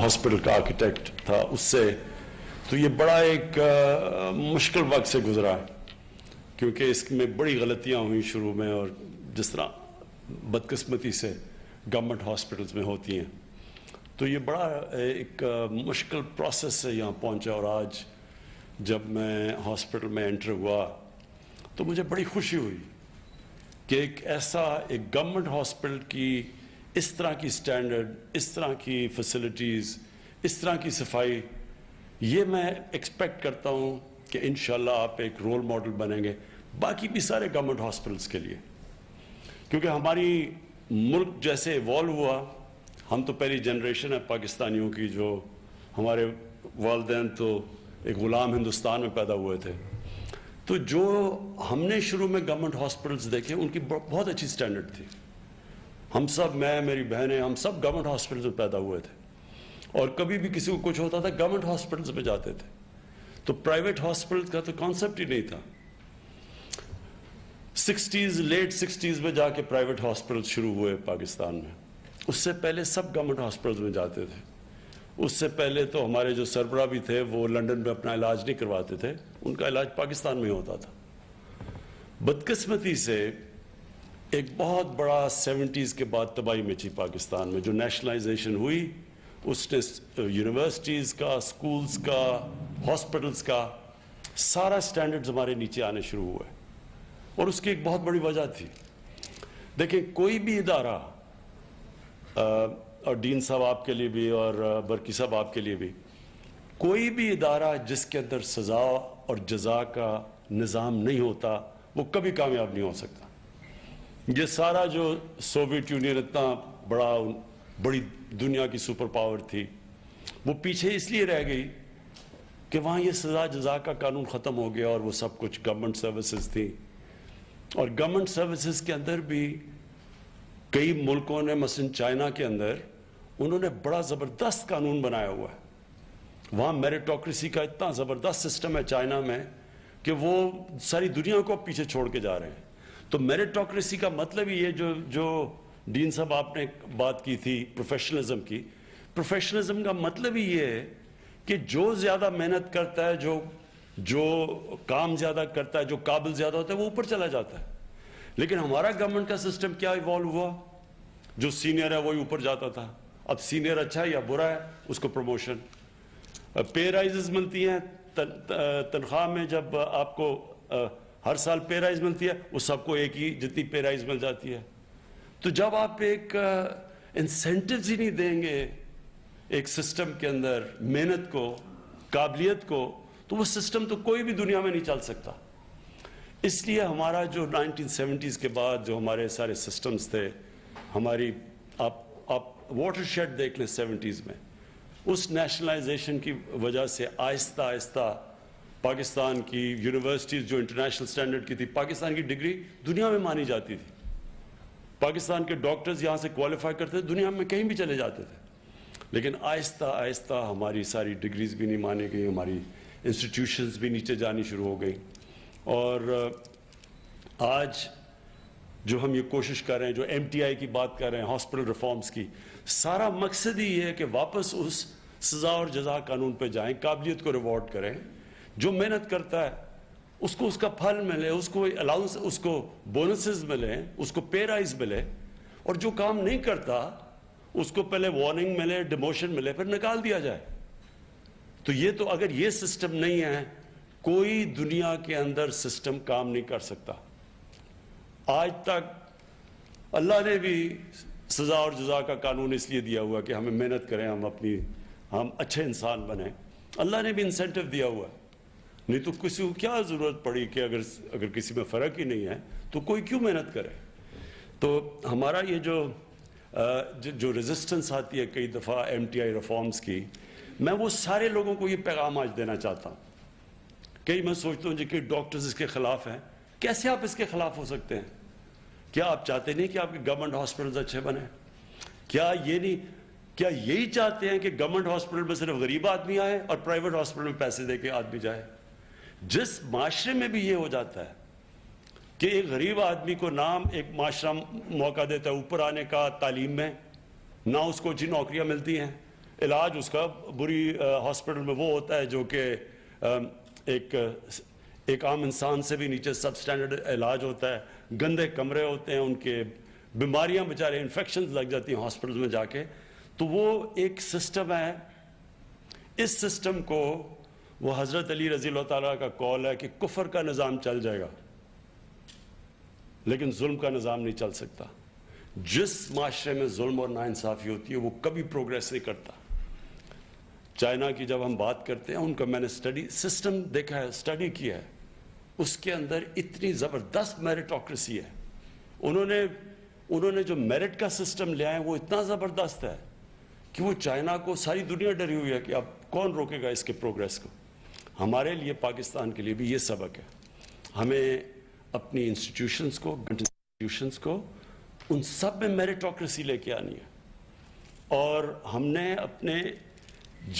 Hospital کا architect تھا اس سے، تو یہ بڑا ایک مشکل وقت سے گزرا ہے، کیونکہ اس میں بڑی غلطیاں ہوئیں شروع میں، اور جس طرح بدقسمتی سے گورنمنٹ ہاسپٹلز میں ہوتی ہیں، تو یہ بڑا ایک مشکل پروسیس سے یہاں پہنچا. اور آج جب میں ہاسپٹل میں انٹر ہوا تو مجھے بڑی خوشی ہوئی کہ ایک گورنمنٹ ہاسپٹل کی اس طرح کی سٹینڈرڈ، اس طرح کی فیسلٹیز، اس طرح کی صفائی، یہ میں ایکسپیکٹ کرتا ہوں کہ انشاءاللہ آپ ایک رول ماڈل بنیں گے باقی بھی سارے گورنمنٹ ہاسپٹلز کے لیے. کیونکہ ہماری ملک جیسے ایوالو ہوا، ہم تو پہلی جنریشن ہے پاکستانیوں کی، جو ہمارے والدین تو ایک غلام ہندوستان میں پیدا ہوئے تھے، تو جو ہم نے شروع میں گورنمنٹ ہاسپٹلز دیکھے ان کی بہت اچھی سٹینڈرڈ تھی. ہم سب، میں، میری بہنیں، ہم سب گورنمنٹ ہاسپٹلز میں پیدا ہوئے تھے، اور کبھی بھی کسی کو کچھ ہوتا تھا گورنمنٹ ہاسپٹلز میں جاتے تھے. تو پرائیویٹ ہاسپٹل کا تو کانسیپٹ ہی نہیں تھا. لیٹ سکسٹیز میں جا کے پرائیویٹ ہاسپٹلز شروع ہوئے پاکستان میں. اس سے پہلے سب گورنمنٹ ہاسپٹلز میں جاتے تھے. اس سے پہلے تو ہمارے جو سربراہ بھی تھے وہ لنڈن میں اپنا علاج نہیں کرواتے تھے، ان کا علاج پاکستان میں ہوتا تھا. بدقسمتی سے ایک بہت بڑا 70s کے بعد تباہی مچی پاکستان میں، جو نیشنلائزیشن ہوئی، اس نے یونیورسٹیز کا، سکولز کا، ہاسپٹلز کا سارا سٹینڈرڈز ہمارے نیچے آنے شروع ہوئے. اور اس کی ایک بہت بڑی وجہ تھی. دیکھیں، کوئی بھی ادارہ، اور ڈین صاحب آپ کے لیے بھی اور برکی صاحب آپ کے لیے بھی، کوئی بھی ادارہ جس کے اندر سزا اور جزا کا نظام نہیں ہوتا وہ کبھی کامیاب نہیں ہو سکتا. یہ سارا جو سوویت یونین اتنا بڑی دنیا کی سپر پاور تھی، وہ پیچھے اس لیے رہ گئی کہ وہاں یہ سزا جزا کا قانون ختم ہو گیا، اور وہ سب کچھ گورنمنٹ سروسز تھی. اور گورنمنٹ سروسز کے اندر بھی کئی ملکوں نے، مثلا چائنا کے اندر، انہوں نے بڑا زبردست قانون بنایا ہوا ہے. وہاں میریٹوکریسی کا اتنا زبردست سسٹم ہے چائنا میں کہ وہ ساری دنیا کو پیچھے چھوڑ کے جا رہے ہیں. تو میریٹوکریسی کا مطلب ہی ہے، جو ڈین صاحب آپ نے بات کی تھی پروفیشنلزم کی، پروفیشنلزم کا مطلب ہی یہ ہے کہ جو زیادہ محنت کرتا ہے، جو کام زیادہ کرتا ہے، جو قابل زیادہ ہوتا ہے، وہ اوپر چلا جاتا ہے. لیکن ہمارا گورنمنٹ کا سسٹم کیا ایوالو ہوا؟ جو سینئر ہے وہی اوپر جاتا تھا. اب سینئر اچھا ہے یا برا ہے، اس کو پروموشن، پے رائزز ملتی ہیں تنخواہ میں. جب آپ کو ہر سال پے رائز ملتی ہے، وہ سب کو ایک ہی جتنی پے رائز مل جاتی ہے. تو جب آپ ایک انسینٹیوز ہی نہیں دیں گے ایک سسٹم کے اندر محنت کو، قابلیت کو، تو وہ سسٹم تو کوئی بھی دنیا میں نہیں چل سکتا. اس لیے ہمارا جو 1970s کے بعد جو ہمارے سارے سسٹمز تھے، ہماری آپ واٹر شیڈ دیکھ لیں 70s میں، اس نیشنلائزیشن کی وجہ سے آہستہ آہستہ پاکستان کی یونیورسٹیز جو انٹرنیشنل سٹینڈرڈ کی تھی، پاکستان کی ڈگری دنیا میں مانی جاتی تھی. پاکستان کے ڈاکٹرز یہاں سے کوالیفائی کرتے تھے، دنیا میں کہیں بھی چلے جاتے تھے. لیکن آہستہ آہستہ ہماری ساری ڈگریز بھی نہیں مانی گئی، ہماری انسٹیٹیوشنز بھی نیچے جانی شروع ہو گئی. اور آج جو ہم یہ کوشش کر رہے ہیں، جو MTI کی بات کر رہے ہیں، ہاسپٹل ریفارمز کی، سارا مقصد ہی یہ ہے کہ واپس اس سزا اور جزا قانون پہ جائیں، قابلیت کو ریوارڈ کریں. جو محنت کرتا ہے اس کو اس کا پھل ملے، اس کو الاؤنس، اس کو بونسز ملے، اس کو پے رائز ملے. اور جو کام نہیں کرتا اس کو پہلے وارننگ ملے، ڈیموشن ملے، پھر نکال دیا جائے. تو یہ تو اگر یہ سسٹم نہیں ہے، کوئی دنیا کے اندر سسٹم کام نہیں کر سکتا. آج تک اللہ نے بھی سزا اور جزا کا قانون اس لیے دیا ہوا کہ ہمیں محنت کریں، ہم اچھے انسان بنیں. اللہ نے بھی انسینٹیو دیا ہوا ہے. نہیں تو کسی کو کیا ضرورت پڑی کہ اگر کسی میں فرق ہی نہیں ہے تو کوئی کیوں محنت کرے. تو ہمارا یہ جو ریزسٹنس آتی ہے کئی دفعہ MTI ریفارمز کی، میں وہ سارے لوگوں کو یہ پیغام آج دینا چاہتا ہوں. کئی میں سوچتا ہوں کہ ڈاکٹرز اس کے خلاف ہیں. کیسے آپ اس کے خلاف ہو سکتے ہیں؟ کیا آپ چاہتے نہیں کہ آپ کے گورنمنٹ ہاسپٹلز اچھے بنیں؟ کیا یہی چاہتے ہیں کہ گورنمنٹ ہاسپٹل میں صرف غریب آدمی آئے اور پرائیویٹ ہاسپٹل میں پیسے دے کے آدمی جائے؟ جس معاشرے میں بھی یہ ہو جاتا ہے کہ ایک غریب آدمی کو ایک معاشرہ موقع دیتا ہے اوپر آنے کا تعلیم میں، نہ اس کو اچھی نوکریاں ملتی ہیں، علاج اس کا بری ہاسپٹل میں وہ ہوتا ہے جو کہ ایک عام انسان سے بھی نیچے سب سٹینڈرڈ علاج ہوتا ہے، گندے کمرے ہوتے ہیں، ان کے بیماریاں بیچارے انفیکشنز لگ جاتی ہیں ہاسپٹل میں جا کے. تو وہ ایک سسٹم ہے. اس سسٹم کو وہ حضرت علی رضی اللہ تعالیٰ کا قول ہے کہ کفر کا نظام چل جائے گا لیکن ظلم کا نظام نہیں چل سکتا. جس معاشرے میں ظلم اور ناانصافی ہوتی ہے وہ کبھی پروگریس نہیں کرتا. چائنا کی جب ہم بات کرتے ہیں، ان کا میں نے سسٹم دیکھا ہے، اسٹڈی کیا ہے، اس کے اندر اتنی زبردست میرٹوکریسی ہے. انہوں نے جو میرٹ کا سسٹم لے آئے وہ اتنا زبردست ہے کہ وہ چائنا کو ساری دنیا ڈری ہوئی ہے کہ اب کون روکے گا اس کے پروگریس کو. ہمارے لیے پاکستان کے لیے بھی یہ سبق ہے. ہمیں اپنی انسٹیٹیوشنز کو ان سب میں میرٹوکریسی لے کے آنی ہے. اور ہم نے اپنے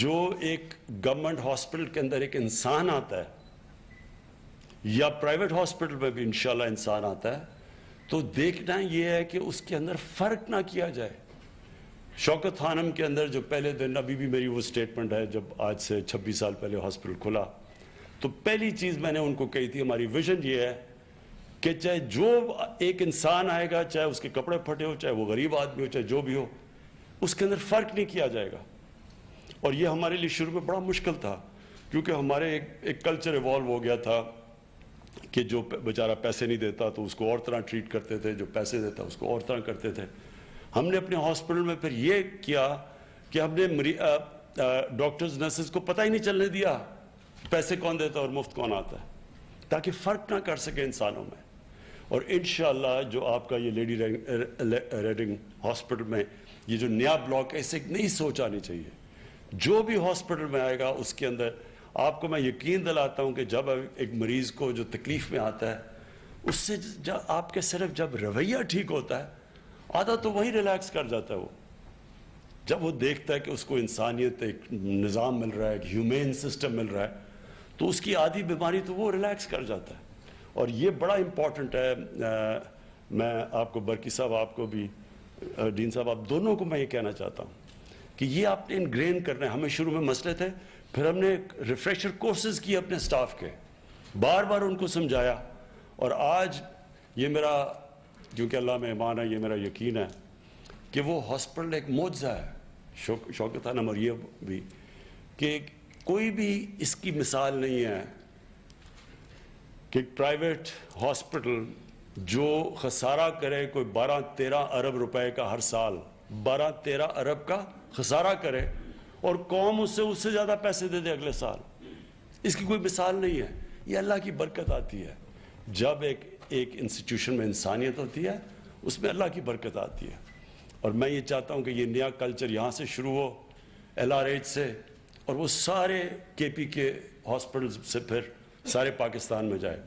جو ایک گورنمنٹ ہاسپٹل کے اندر ایک انسان آتا ہے یا پرائیویٹ ہاسپٹل میں بھی انشاءاللہ انسان آتا ہے تو دیکھنا یہ ہے کہ اس کے اندر فرق نہ کیا جائے. شوکت خانم کے اندر جو پہلے دن، ابھی بھی میری وہ سٹیٹمنٹ ہے، جب آج سے 26 سال پہلے ہاسپٹل کھلا تو پہلی چیز میں نے ان کو کہی تھی، ہماری ویژن یہ ہے کہ چاہے جو ایک انسان آئے گا، چاہے اس کے کپڑے پھٹے ہو، چاہے وہ غریب آدمی ہو، چاہے جو بھی ہو، اس کے اندر فرق نہیں کیا جائے گا. اور یہ ہمارے لیے شروع میں بڑا مشکل تھا کیونکہ ہمارے ایک کلچر ایوالو ہو گیا تھا کہ جو بیچارہ پیسے نہیں دیتا تو اس کو اور طرح ٹریٹ کرتے تھے، جو پیسے دیتا اس کو اور طرح کرتے تھے. ہم نے اپنے ہاسپٹل میں پھر یہ کیا کہ ہم نے ڈاکٹرز نرسز کو پتہ ہی نہیں چلنے دیا پیسے کون دیتا اور مفت کون آتا ہے، تاکہ فرق نہ کر سکے انسانوں میں. اور انشاءاللہ جو آپ کا یہ لیڈی ریڈنگ ہاسپٹل میں یہ جو نیا بلاک ہے، اس سے ایک نئی سوچ آنی چاہیے. جو بھی ہاسپٹل میں آئے گا اس کے اندر آپ کو میں یقین دلاتا ہوں کہ جب ایک مریض کو جو تکلیف میں آتا ہے اس سے آپ کے صرف جب رویہ ٹھیک ہوتا ہے آدھا تو وہی ریلیکس کر جاتا ہے. وہ جب وہ دیکھتا ہے کہ اس کو انسانیت، ایک نظام مل رہا ہے، ایک ہیومین سسٹم مل رہا ہے، تو اس کی آدھی بیماری تو وہ ریلیکس کر جاتا ہے. اور یہ بڑا امپورٹنٹ ہے. میں آپ کو برکی صاحب، آپ کو بھی ڈین صاحب، آپ دونوں کو میں یہ کہنا چاہتا ہوں کہ یہ آپ نے انگرین کرنا ہے. ہمیں شروع میں مسئلے تھے، پھر ہم نے ریفریشر کورسز کیے اپنے سٹاف کے، بار بار ان کو سمجھایا. اور آج یہ میرا، کیونکہ اللہ میں ایمان ہے، یہ میرا یقین ہے کہ وہ ہاسپٹل ایک معجزہ ہے. شوکت خانم اور یہ بھی کہ کوئی بھی اس کی مثال نہیں ہے کہ ایک پرائیویٹ ہاسپٹل جو خسارہ کرے کوئی 12-13 ارب روپے کا ہر سال، 12-13 ارب کا خسارہ کرے اور قوم اس سے زیادہ پیسے دے دے اگلے سال. اس کی کوئی مثال نہیں ہے. یہ اللہ کی برکت آتی ہے. جب ایک انسٹیٹیوشن میں انسانیت ہوتی ہے اس میں اللہ کی برکت آتی ہے. اور میں یہ چاہتا ہوں کہ یہ نیا کلچر یہاں سے شروع ہو، LRH سے، اور وہ سارے KP کے ہاسپٹلز سے پھر سارے پاکستان میں جائے.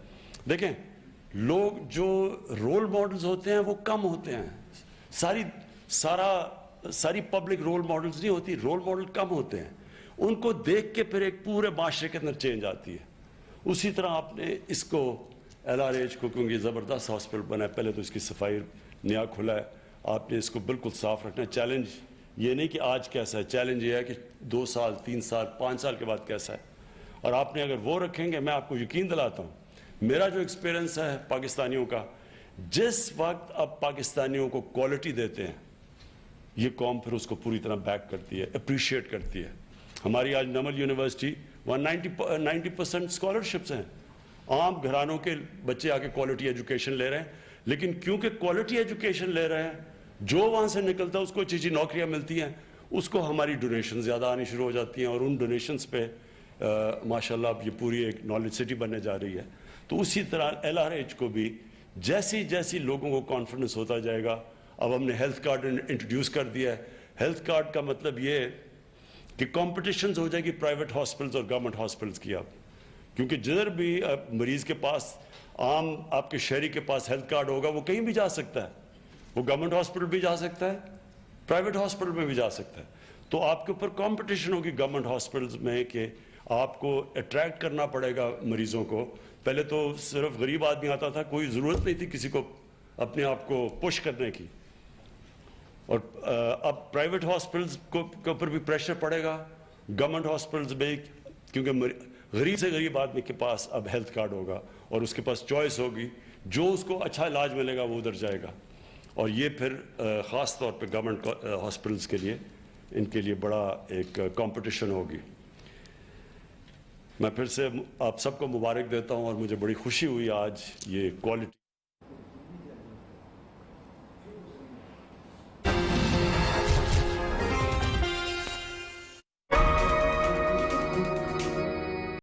دیکھیں، لوگ جو رول ماڈلز ہوتے ہیں وہ کم ہوتے ہیں. ساری پبلک رول ماڈلز نہیں ہوتی، رول ماڈل کم ہوتے ہیں. ان کو دیکھ کے پھر ایک پورے معاشرے کے اندر چینج آتی ہے. اسی طرح آپ نے اس کو LRH کو، کیونکہ یہ زبردست ہاسپٹل بنا ہے، پہلے تو اس کی صفائی نیا کھلا ہے، آپ نے اس کو بالکل صاف رکھنا ہے. چیلنج یہ نہیں کہ آج کیسا ہے، چیلنج یہ ہے کہ 2 سال 3 سال 5 سال کے بعد کیسا ہے. اور آپ نے اگر وہ رکھیں گے، میں آپ کو یقین دلاتا ہوں، میرا جو ایکسپیرنس ہے پاکستانیوں کا، جس وقت آپ پاکستانیوں کو کوالٹی دیتے ہیں یہ قوم پھر اس کو پوری طرح بیک کرتی ہے، اپریشیٹ کرتی ہے. ہماری آج نمل یونیورسٹی 90% اسکالرشپس ہیں. عام گھرانوں کے بچے آ کے کوالٹی ایجوکیشن لے رہے ہیں، لیکن کیونکہ کوالٹی ایجوکیشن لے رہے ہیں، جو وہاں سے نکلتا ہے اس کو اچھی اچھی نوکریاں ملتی ہیں، اس کو ہماری ڈونیشن زیادہ آنی شروع ہو جاتی ہیں. اور ان ڈونیشنز پہ ماشاءاللہ اب یہ پوری ایک نالج سٹی بننے جا رہی ہے. تو اسی طرح LRH کو بھی جیسی لوگوں کو کانفیڈنس ہوتا جائے گا. اب ہم نے ہیلتھ کارڈ انٹروڈیوس کر دیا ہے. ہیلتھ کارڈ کا مطلب یہ ہے کہ کمپٹیشنز ہو جائے گی پرائیویٹ ہاسپٹلز اور گورنمنٹ ہاسپٹلز کی. اب کیونکہ جدھر بھی مریض کے پاس، عام آپ کے شہری کے پاس ہیلتھ کارڈ ہوگا وہ کہیں بھی جا سکتا ہے، وہ گورنمنٹ ہاسپٹل بھی جا سکتا ہے، پرائیویٹ ہاسپٹل میں بھی جا سکتا ہے. تو آپ کے اوپر کمپٹیشن ہوگی گورنمنٹ ہاسپٹلز میں کہ آپ کو اٹریکٹ کرنا پڑے گا مریضوں کو. پہلے تو صرف غریب آدمی آتا تھا، کوئی ضرورت نہیں تھی کسی کو اپنے آپ کو پش کرنے کی. اور اب پرائیویٹ ہاسپٹلز کے اوپر بھی پریشر پڑے گا، گورنمنٹ ہاسپٹلز میں، کیونکہ غریب سے غریب آدمی کے پاس اب ہیلتھ کارڈ ہوگا اور اس کے پاس چوائس ہوگی، جو اس کو اچھا علاج ملے گا وہ ادھر جائے گا، اور یہ پھر خاص طور پہ گورنمنٹ ہاسپٹلز کے لیے، ان کے لیے بڑا ایک کمپٹیشن ہوگی۔ میں پھر سے آپ سب کو مبارک دیتا ہوں، اور مجھے بڑی خوشی ہوئی آج یہ کوالٹی